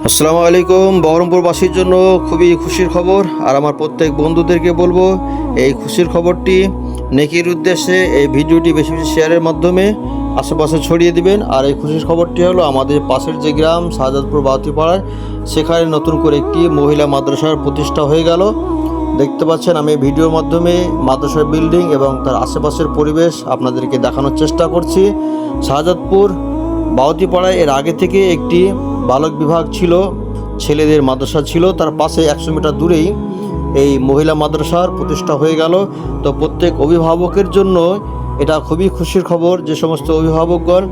আসসালামু আলাইকুম। বহরমপুরবাসীর জন্য খুবই খুশির খবর, আর আমার প্রত্যেক বন্ধুদেরকে বলবো এই খুশির খবরটি নেকির উদ্দেশ্যে এই ভিডিওটি বেশি বেশি শেয়ারের মাধ্যমে আশেপাশে ছড়িয়ে দিবেন। আর এই খুশির খবরটি হলো আমাদের পাশের যে গ্রাম শাহজাদপুর বাউতিপাড়ায়, সেখানে নতুন করে একটি মহিলা মাদ্রাসার প্রতিষ্ঠা হয়ে গেল। দেখতে পাচ্ছেন আমি ভিডিওর মাধ্যমে মাদ্রাসার বিল্ডিং এবং তার আশেপাশের পরিবেশ আপনাদেরকে দেখানোর চেষ্টা করছি। শাহজাদপুর বাউতিপাড়ায় এর আগে থেকে একটি বালক বিভাগ ছিল, ছেলেদের মাদ্রাসা ছিল, তার পাশে 100 মিটার দূরেই এই মহিলা মাদ্রাসার প্রতিষ্ঠা হয়ে গেল। তো প্রত্যেক অভিভাবকের জন্য এটা খুবই খুশির খবর। যে সমস্ত অভিভাবকগণ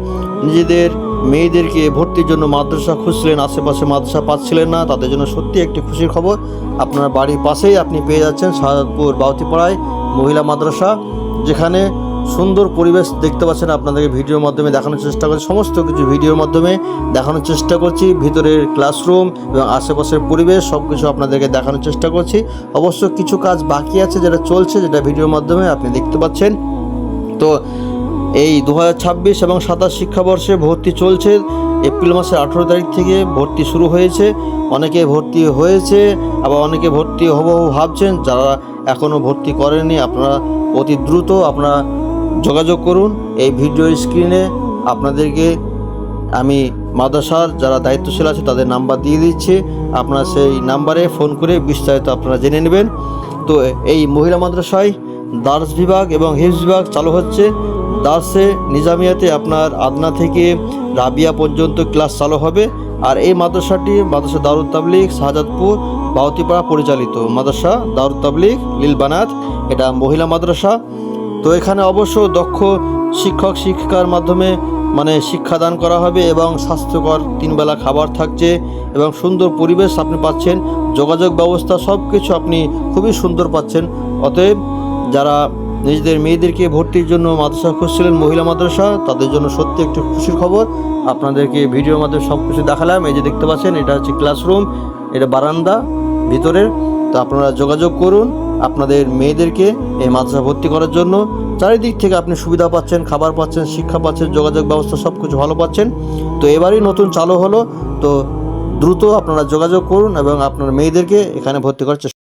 নিজেদের মেয়েদেরকে ভর্তির জন্য মাদ্রাসা খুঁজছিলেন, আশেপাশে মাদ্রাসা পাচ্ছিলেন না, তাদের জন্য সত্যি একটি খুশির খবর। আপনার বাড়ির পাশেই আপনি পেয়ে যাচ্ছেন শাহজাদপুর বাউতিপাড়ায় মহিলা মাদ্রাসা, যেখানে সুন্দর পরিবেশ দেখতে পাচ্ছেন। আপনাদেরকে ভিডিওর মাধ্যমে দেখানোর চেষ্টা করছি, সমস্ত কিছু ভিডিওর মাধ্যমে দেখানোর চেষ্টা করছি। ভিতরের ক্লাসরুম এবং আশেপাশের পরিবেশ সব কিছু আপনাদেরকে দেখানোর চেষ্টা করছি। অবশ্য কিছু কাজ বাকি আছে যেটা চলছে, যেটা ভিডিওর মাধ্যমে আপনি দেখতে পাচ্ছেন। তো এই 2026 এবং 27 শিক্ষাবর্ষে ভর্তি চলছে। এপ্রিল মাসের 18 তারিখ থেকে ভর্তি শুরু হয়েছে। অনেকে ভর্তি হয়েছে, আবার অনেকে ভর্তি হবো ভাবছেন। যারা এখনও ভর্তি করেননি, আপনারা অতি দ্রুত আপনারা যোগাযোগ করুন। এই ভিডিওর স্ক্রিনে আপনাদেরকে আমি মাদ্রাসার যারা দায়িত্বশীল আছে তাদের নাম্বার দিয়ে দিচ্ছি, আপনারা সেই নাম্বারে ফোন করে বিস্তারিত আপনারা জেনে নেবেন। তো এই মহিলা মাদ্রাসায় দার্স বিভাগ এবং হিফজ বিভাগ চালু হচ্ছে। দার্সে নিজামিয়াতে আপনার আদনা থেকে রাবিয়া পর্যন্ত ক্লাস চালু হবে। আর এই মাদ্রাসাটি মাদ্রাসা দারুত তাবলিগ শাহজাদপুর বাউতিপাড়া পরিচালিত মাদ্রাসা দারুত তাবলিগ লিল বানাত, এটা মহিলা মাদ্রাসা। তো এখানে অবশ্য দক্ষ শিক্ষক শিক্ষিকার মাধ্যমে শিক্ষাদান করা হবে এবং স্বাস্থ্যকর 3 বেলা খাবার থাকছে এবং সুন্দর পরিবেশ আপনি পাচ্ছেন। যোগাযোগ ব্যবস্থা সব কিছু আপনি খুবই সুন্দর পাচ্ছেন। অতএব যারা নিজেদের মেয়েদেরকে ভর্তির জন্য মাদ্রাসা খুঁজছিলেন মহিলা মাদ্রাসা, তাদের জন্য সত্যি একটি খুশির খবর। আপনাদেরকে ভিডিওর মাধ্যমে সব কিছু দেখালাম। এই যে দেখতে পাচ্ছেন, এটা হচ্ছে ক্লাসরুম, এটা বারান্দা ভিতরের। তো আপনারা যোগাযোগ করুন আপনাদের মেয়েদেরকে এই মাদ্রাসা ভর্তি করার জন্য। চারিদিক থেকে আপনি সুবিধা পাচ্ছেন, খাবার পাচ্ছেন, শিক্ষা পাচ্ছেন, যোগাযোগ ব্যবস্থা সব কিছু ভালো পাচ্ছেন। তো এবারই নতুন চালু হলো, তো দ্রুত আপনারা যোগাযোগ করুন এবং আপনার মেয়েদেরকে এখানে ভর্তি করার চেষ্টা